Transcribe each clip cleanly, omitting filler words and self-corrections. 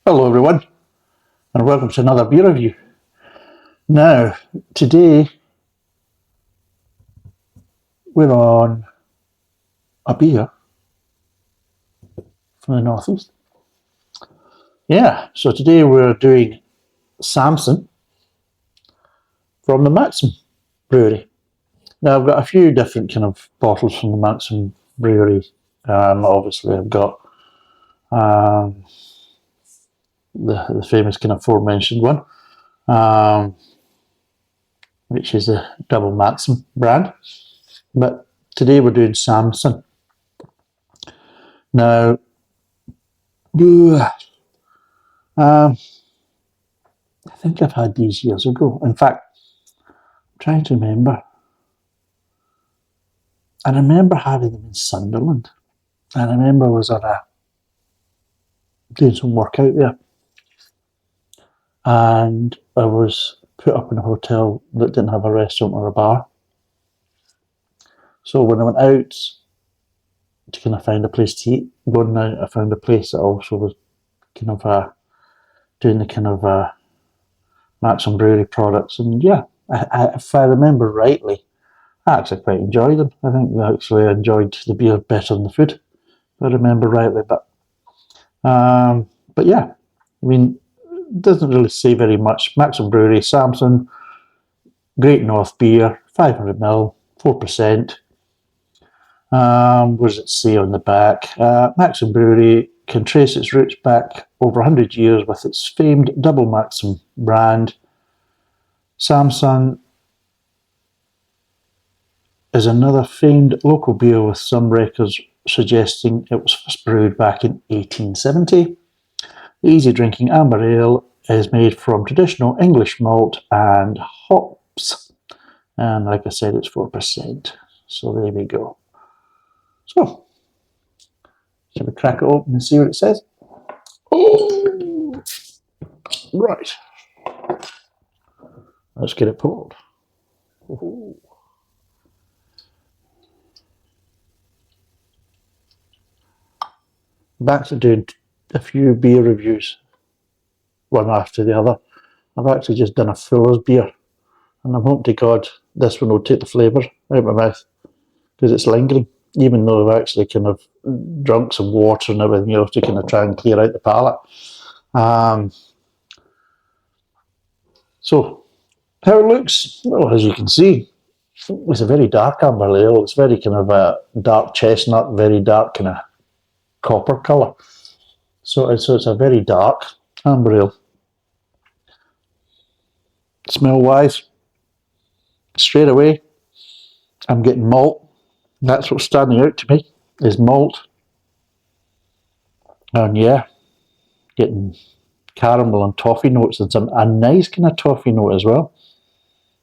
Hello everyone and welcome to another beer review. Now, today we're on a beer from the northeast. Yeah, so today we're doing Samson from the Maxim brewery. Now I've got a few different kind of bottles from the Maxim brewery. Obviously I've got the famous kind of aforementioned one, which is the double Maxim brand. But today we're doing Samson. Now, I think I've had these years ago. In fact, I'm trying to remember. I remember having them in Sunderland. And I remember I was doing some work out there. And I was put up in a hotel that didn't have a restaurant or a bar. So when I went out to kind of find a place to eat, one night I found a place that also was kind of doing the kind of Maxim Brewery products. And yeah, if I remember rightly, I actually quite enjoyed them. I think I actually enjoyed the beer better than the food, if I remember rightly. But yeah, I mean, it doesn't really say very much. Maxim Brewery, Samson, Great North beer, 500ml, 4%. What does it say on the back? Maxim Brewery can trace its roots back over 100 years with its famed double Maxim brand. Samson is another famed local beer with some records suggesting it was first brewed back in 1870. The easy drinking amber ale is made from traditional English malt and hops. And like I said, it's 4%. So there we go. So, shall we crack it open and see what it says? Oh, right. Let's get it poured. Ooh. Back to doing a few beer reviews, one after the other. I've actually just done a Fuller's beer, and I'm hoping to God this one will take the flavour out of my mouth because it's lingering, even though I've actually kind of drunk some water and everything else to kind of try and clear out the palate. So, how it looks, well, as you can see, it's a very dark amber ale. It's very kind of a dark chestnut, very dark kind of copper colour. So it's a very dark amber ale. Smell wise, straight away, I'm getting malt. That's what's standing out to me, is malt. And yeah, getting caramel and toffee notes, and some a nice kind of toffee note as well.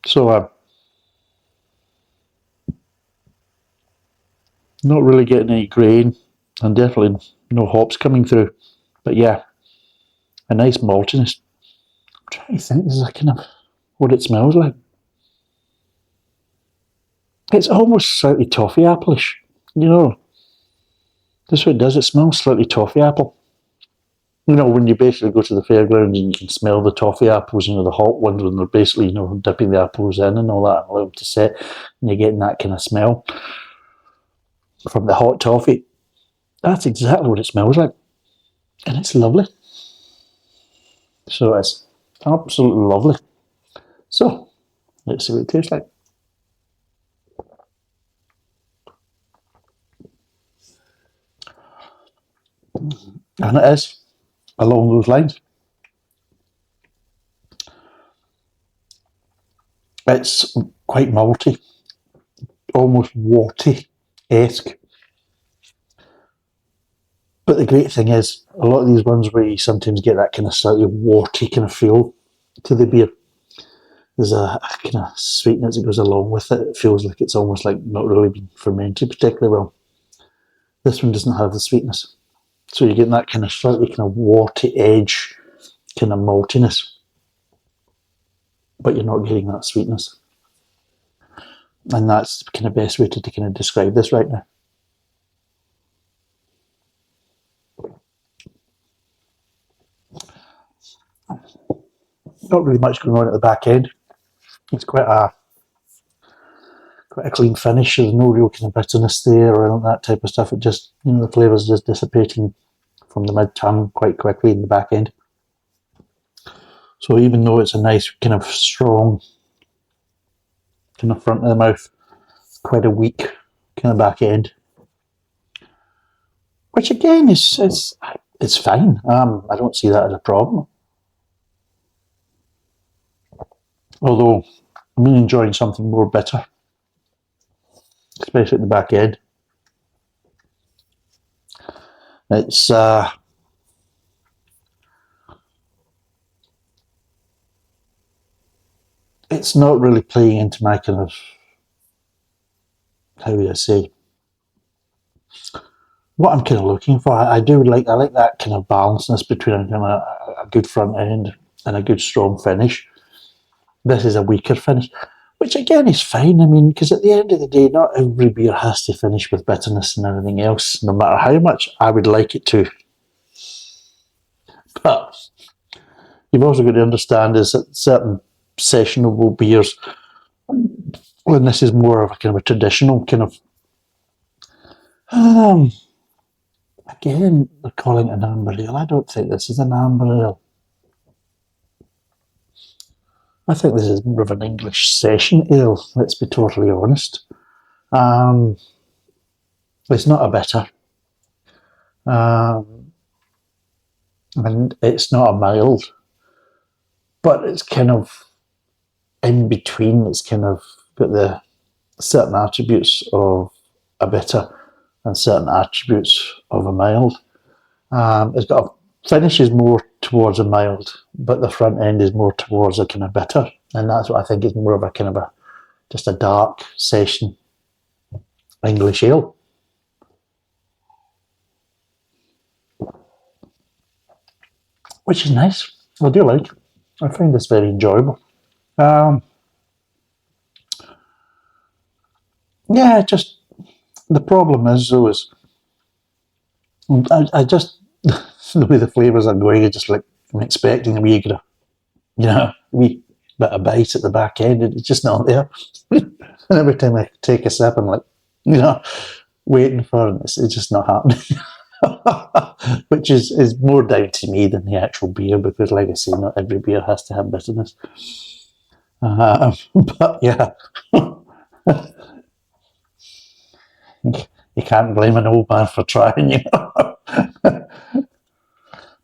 So not really getting any grain, and definitely no hops coming through. But yeah, a nice maltiness. I'm trying to think, this is a kind of what it smells like. It's almost slightly toffee appleish, you know. That's what it does. It smells slightly toffee apple. You know, when you basically go to the fairgrounds and you can smell the toffee apples, you know, the hot ones when they're basically, you know, dipping the apples in and all that and allow them to set, and you're getting that kind of smell from the hot toffee. That's exactly what it smells like. And it's lovely. So it's absolutely lovely. So, let's see what it tastes like. And it is along those lines. It's quite malty, almost warty-esque. But the great thing is, a lot of these ones where you sometimes get that kind of slightly warty kind of feel to the beer, there's a kind of sweetness that goes along with it. It feels like it's almost like not really been fermented particularly well. This one doesn't have the sweetness. So you're getting that kind of slightly kind of warty edge, kind of maltiness, but you're not getting that sweetness. And that's the kind of best way to kind of describe this right now. Not really much going on at the back end. It's quite a clean finish. There's no real kind of bitterness there or that type of stuff. It just, the flavour's just dissipating from the mid-tongue quite quickly in the back end. So even though it's a nice kind of strong kind of front of the mouth, quite a weak kind of back end, which again is fine. I don't see that as a problem. Although I'm really enjoying something more bitter, especially at the back end. It's not really playing into my kind of, how would I say, what I'm kind of looking for. I like that kind of balanceness between a good front end and a good strong finish. This is a weaker finish, which again is fine. I mean, because at the end of the day, not every beer has to finish with bitterness and everything else, no matter how much I would like it to. But you've also got to understand is that certain sessionable beers, when this is more of a kind of a traditional kind of, again, they're calling it an amber ale. I don't think this is an amber ale. I think this is more of an English session ale, let's be totally honest. It's not a bitter. And it's not a mild. But it's kind of in between. It's kind of got the certain attributes of a bitter and certain attributes of a mild. It's got a finish is more towards a mild, but the front end is more towards a kind of bitter, and that's what I think is more of a kind of just a dark session English ale. Which is nice. I do like. I find this very enjoyable. Yeah, just the problem is though is I just the way the flavours are going, I just like I'm expecting a wee wee bit of bite at the back end, and it's just not there. And every time I take a sip, I'm like, waiting for it. It's just not happening. Which is more down to me than the actual beer, because like I say, not every beer has to have bitterness. But yeah, you can't blame an old man for trying,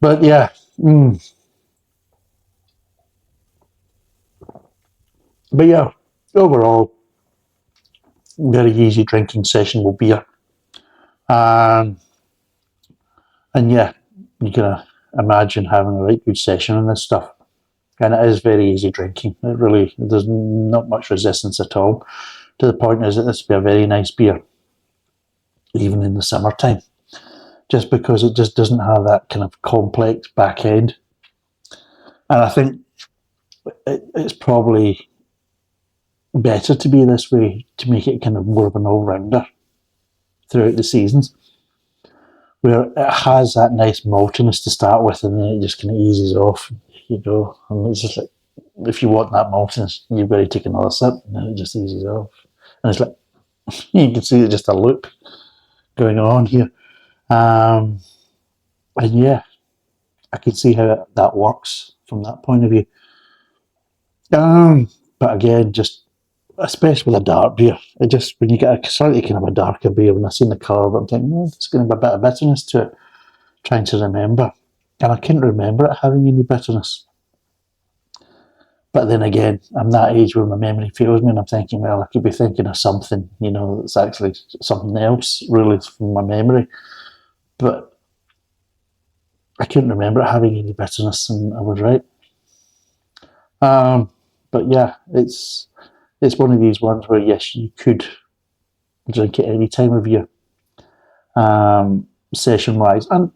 But yeah, but yeah, overall, very easy drinking sessionable beer. And yeah, you can imagine having a right good session on this stuff. And it is very easy drinking. There's not much resistance at all. To the point is that this would be a very nice beer, even in the summertime, just because it just doesn't have that kind of complex back end. And I think it's probably better to be this way, to make it kind of more of an all-rounder throughout the seasons, where it has that nice maltiness to start with, and then it just kind of eases off, and it's just like, if you want that maltiness, you've got to take another sip, and then it just eases off. And it's like, you can see just a loop going on here. And yeah, I can see how that works from that point of view. But again, just especially with a dark beer, when you get a slightly kind of a darker beer, when I seen the colour, I'm thinking, it's going to be a bit of bitterness to it. Trying to remember, and I couldn't remember it having any bitterness. But then again, I'm that age where my memory fails me, and I'm thinking, well, I could be thinking of something, that's actually something else, really, from my memory. But I couldn't remember it having any bitterness, and I was right. But yeah, it's one of these ones where, yes, you could drink it any time of year, session-wise. And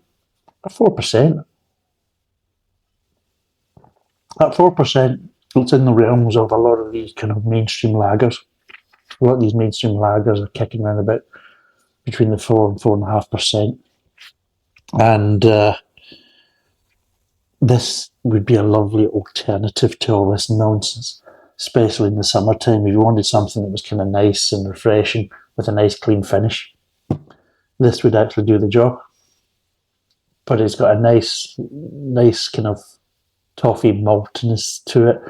at 4%, it's in the realms of a lot of these kind of mainstream lagers. A lot of these mainstream lagers are kicking around about between the 4 and 4.5%. And this would be a lovely alternative to all this nonsense, especially in the summertime. If you wanted something that was kind of nice and refreshing with a nice clean finish, this would actually do the job. But it's got a nice kind of toffee maltiness to it,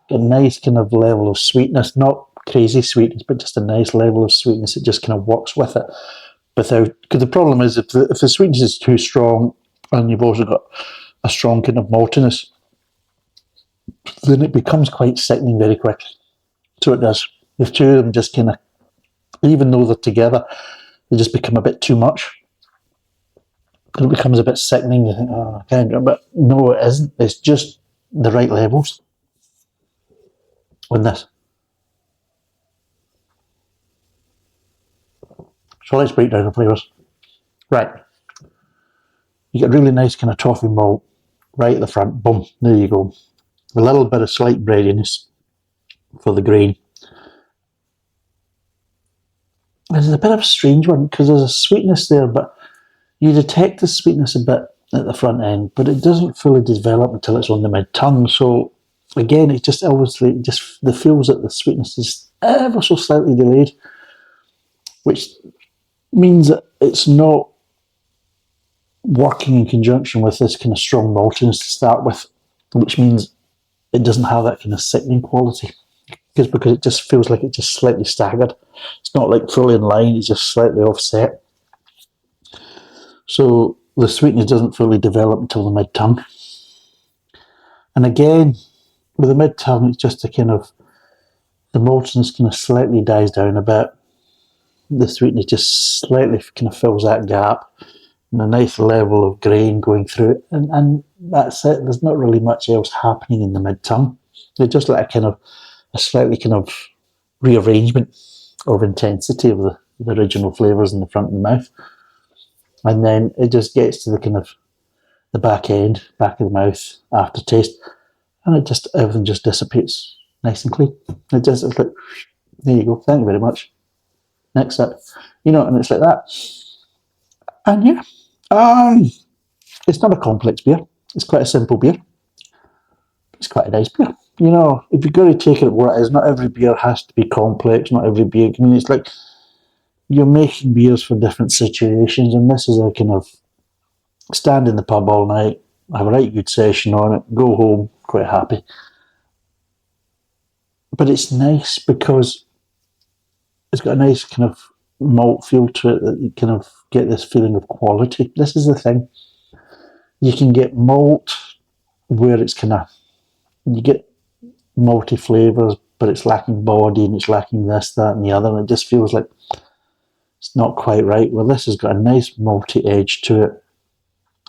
a nice kind of level of sweetness, not crazy sweetness, but just a nice level of sweetness. It just kind of works with it. Because the problem is if the sweetness is too strong and you've also got a strong kind of maltiness, then it becomes quite sickening very quickly. So it does. The two of them just kind of, even though they're together, they just become a bit too much. It becomes a bit sickening. You think, oh, I can't do it. But no, it isn't. It's just the right levels on this. So let's break down the flavours. Right. You get really nice kind of toffee malt right at the front. Boom. There you go. A little bit of slight breadiness for the grain. It's a bit of a strange one because there's a sweetness there, but you detect the sweetness a bit at the front end, but it doesn't fully develop until it's on the mid-tongue. So again, it just obviously the feels that the sweetness is ever so slightly delayed, which means that it's not working in conjunction with this kind of strong maltiness to start with, which means it doesn't have that kind of sickening quality. Because it just feels like it's just slightly staggered. It's not like fully in line, it's just slightly offset. So the sweetness doesn't fully develop until the mid-tongue. And again, with the mid-tongue, it's just a kind of, the maltiness kind of slightly dies down a bit. The sweetness just slightly kind of fills that gap, and a nice level of grain going through it. And that's it. There's not really much else happening in the mid-tongue. They're just like a slightly kind of rearrangement of intensity of the original flavours in the front of the mouth. And then it just gets to the kind of the back end, back of the mouth aftertaste, and everything just dissipates nice and clean. It's like, there you go, thank you very much. Next up, and it's like that. And yeah, it's not a complex beer. It's quite a simple beer. It's quite a nice beer. If you're going to take it what it is, not every beer has to be complex. Not every beer. I mean, it's like you're making beers for different situations, and this is a kind of stand in the pub all night, have a right good session on it, go home quite happy. But it's nice because it's got a nice kind of malt feel to it that you kind of get this feeling of quality. This is the thing. You can get malt where it's kind of, you get malty flavours, but it's lacking body and it's lacking this, that, and the other, and it just feels like it's not quite right. Well, this has got a nice malty edge to it.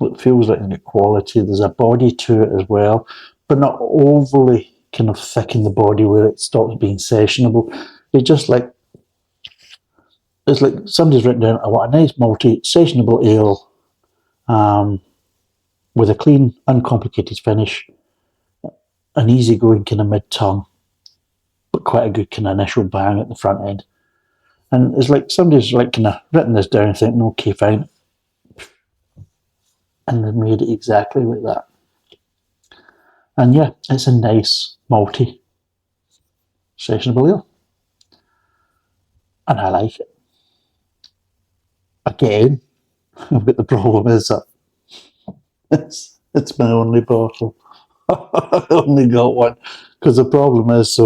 It feels like it's quality. There's a body to it as well, but not overly kind of thick in the body where it stops being sessionable. It's like somebody's written down, I want a nice malty, sessionable ale with a clean, uncomplicated finish, an easygoing kind of mid-tongue, but quite a good kind of initial bang at the front end. And it's like somebody's like kind of written this down and thinking, okay, fine. And they've made it exactly like that. And yeah, it's a nice, malty, sessionable ale. And I like it. Again, but the problem is that it's my only bottle. I only got one. Because the problem is,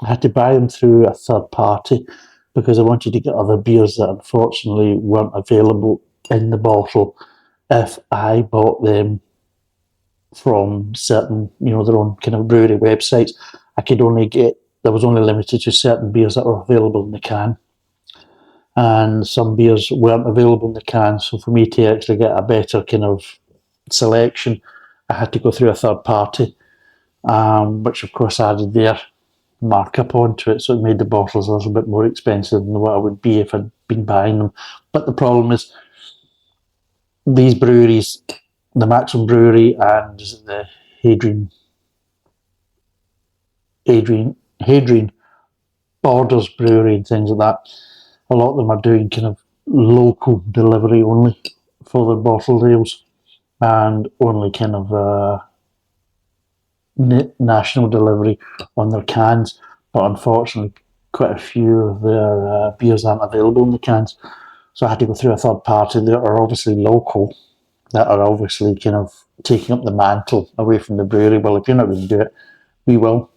I had to buy them through a third party because I wanted to get other beers that unfortunately weren't available in the bottle if I bought them from certain, their own kind of brewery websites. There was only limited to certain beers that were available in the can. And some beers weren't available in the can, so for me to actually get a better kind of selection, I had to go through a third party, which of course added their markup onto it, so it made the bottles a little bit more expensive than what I would be if I'd been buying them. But the problem is, these breweries, the Maxim brewery and the Hadrian Borders brewery and things like that, a lot of them are doing kind of local delivery only for their bottled ales, and only kind of national delivery on their cans, but unfortunately, quite a few of their beers aren't available in the cans. So I had to go through a third party that are obviously local, that are obviously kind of taking up the mantle away from the brewery. Well, if you're not going to do it, we will,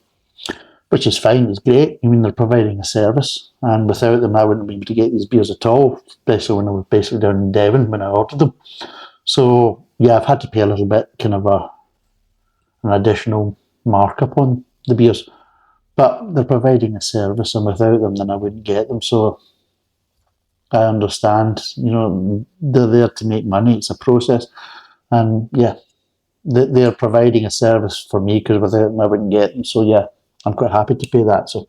which is fine. It's great. I mean, they're providing a service, and without them, I wouldn't be able to get these beers at all, especially when I was basically down in Devon when I ordered them. So, yeah, I've had to pay a little bit, kind of an additional markup on the beers. But they're providing a service, and without them, then I wouldn't get them. So I understand, they're there to make money. It's a process. And yeah, they're providing a service for me because without them, I wouldn't get them. So yeah, I'm quite happy to pay that. So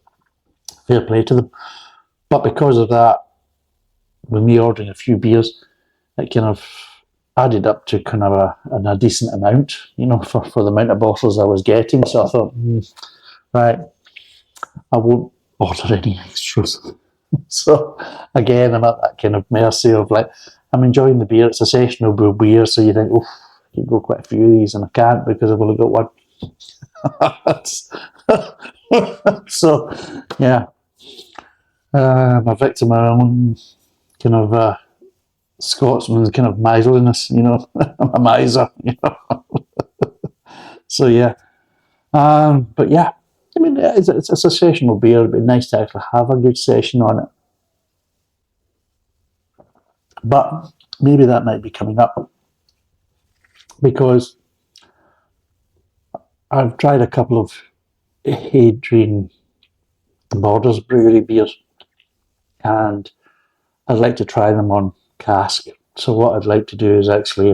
fair play to them. But because of that, with me ordering a few beers, it kind of added up to kind of a decent amount, for the amount of bottles I was getting. So I thought, right, I won't order any extras. So again, I'm at that kind of mercy of like, I'm enjoying the beer. It's a sessional brew beer, so you think, oh, I can go quite a few of these, and I can't because I've only got one. So, yeah, I'm a victim of my own kind of Scotsman's kind of miserliness, I'm a miser, So, yeah. But yeah, I mean, it's a sessional beer. It'd be nice to actually have a good session on it. But maybe that might be coming up because I've tried a couple of Hadrian Borders brewery beers, and I'd like to try them on cask. So what I'd like to do is actually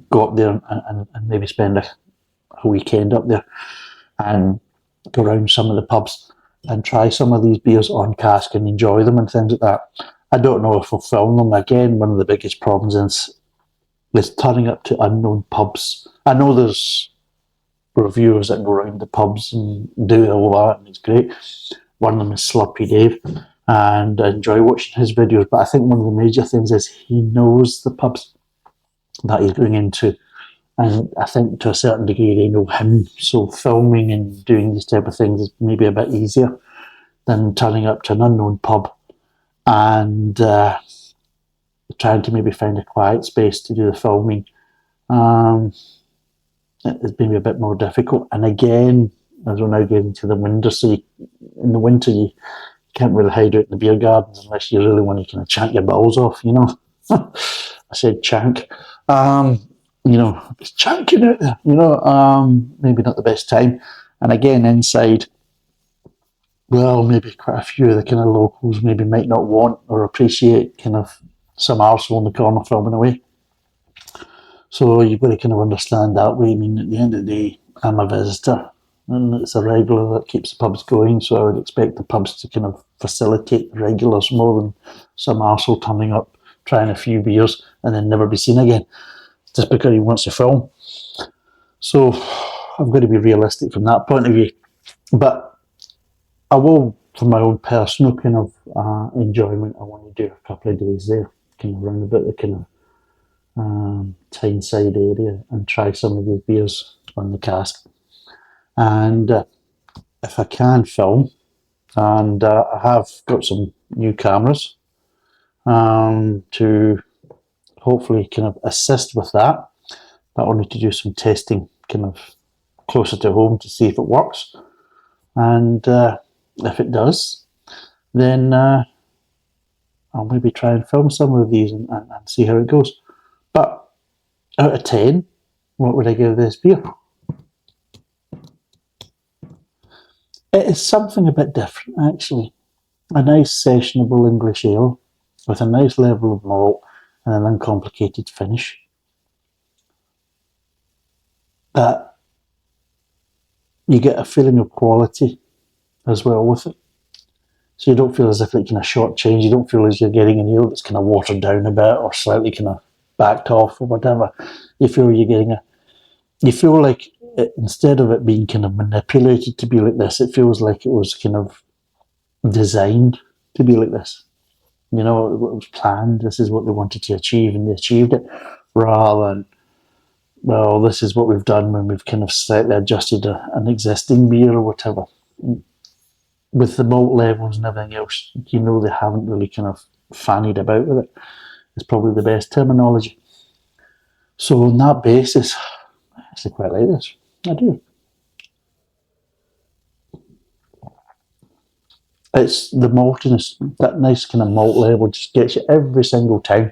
go up there and maybe spend a weekend up there and go around some of the pubs and try some of these beers on cask and enjoy them and things like that. I don't know if I'll film them. Again, one of the biggest problems is turning up to unknown pubs. I know there's reviewers that go around the pubs and do all that, and it's great. One of them is Slurpy Dave, and I enjoy watching his videos, but I think one of the major things is he knows the pubs that he's going into, and I think to a certain degree they know him, so filming and doing these type of things is maybe a bit easier than turning up to an unknown pub and trying to maybe find a quiet space to do the filming. It's maybe a bit more difficult. And again, as we're now getting to the winter, so in the winter you can't really hide out in the beer gardens unless you really want to kind of chant your balls off, I said chank. It's chanking out there, maybe not the best time. And again, inside, well, maybe quite a few of the kind of locals maybe might not want or appreciate kind of some arsehole in the corner filming away. So you've got to kind of understand that way. I mean, at the end of the day, I'm a visitor and it's a regular that keeps the pubs going. So I would expect the pubs to kind of facilitate the regulars more than some arsehole turning up, trying a few beers and then never be seen again just because he wants to film. So I've got to be realistic from that point of view. But I will, for my own personal kind of enjoyment, I want to do a couple of days there, kind of round about the kind of Tyneside area and try some of these beers on the cask. And if I can film, and I have got some new cameras to hopefully kind of assist with that, but only to do some testing kind of closer to home to see if it works. And if it does, then I'll maybe try and film some of these and see how it goes. But out of 10, what would I give this beer? It is something a bit different, actually. A nice sessionable English ale with a nice level of malt and an uncomplicated finish. But you get a feeling of quality as well with it. So you don't feel as if it's kind of shortchanged. You don't feel as you're getting an ale that's kind of watered down a bit or slightly kind of backed off or whatever. You feel you're getting you feel like instead of it being kind of manipulated to be like this, it feels like it was kind of designed to be like this. It was planned. This is what they wanted to achieve, and they achieved it, rather than well, this is what we've done when we've kind of slightly adjusted an existing beer or whatever. With the malt levels and everything else, you know they haven't really kind of fannied about with it. It's probably the best terminology. So on that basis, I actually quite like this. I do. It's the maltiness, that nice kind of malt level just gets you every single time.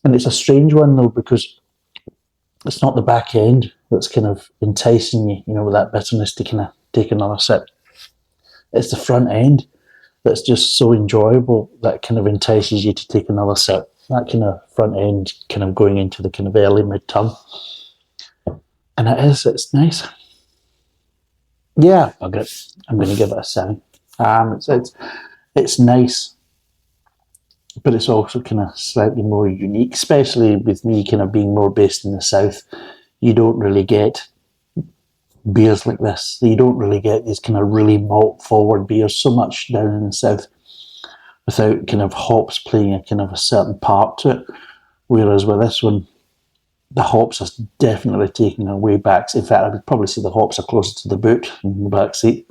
And it's a strange one though, because it's not the back end that's kind of enticing you, you know, with that bitterness to kind of take another sip. It's the front end that's just so enjoyable that kind of entices you to take another sip. That kind of front end kind of going into the kind of early mid-tongue. And it's nice. Yeah, I'm going to give it a 7. It's nice, but it's also kind of slightly more unique, especially with me kind of being more based in the south. You don't really get beers like this. You don't really get these kind of really malt forward beers so much down in the south without kind of hops playing a kind of a certain part to it. Whereas with this one, the hops are definitely taking a way back. In fact, I would probably say the hops are closer to the boot in the back seat.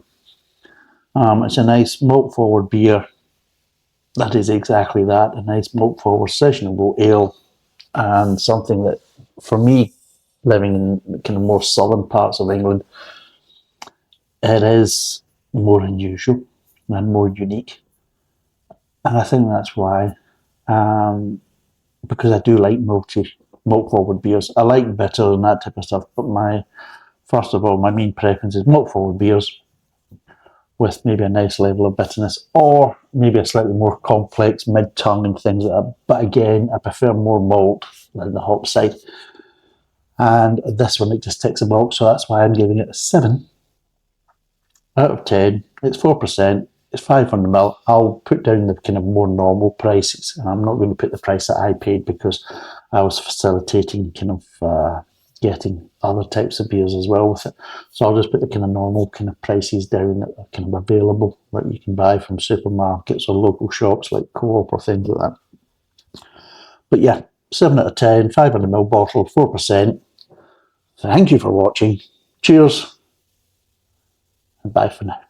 It's a nice malt forward beer. That is exactly that, a nice malt forward sessionable ale, and something that, for me, living in kind of more southern parts of England, it is more unusual and more unique. And I think that's why, because I do like malt forward beers. I like bitter and that type of stuff, but first of all, my main preference is malt forward beers with maybe a nice level of bitterness, or maybe a slightly more complex mid-tongue and things like that. But again, I prefer more malt than the hop side. And this one, it just ticks a box, so that's why I'm giving it a 7 out of 10. It's 4%. It's 500ml. I'll put down the kind of more normal prices, and I'm not going to put the price that I paid because I was facilitating kind of getting other types of beers as well with it. So I'll just put the kind of normal kind of prices down that are kind of available, that you can buy from supermarkets or local shops like Co-op or things like that. But yeah, 7 out of 10, 500ml bottle, 4%. Thank you for watching. Cheers, and bye for now.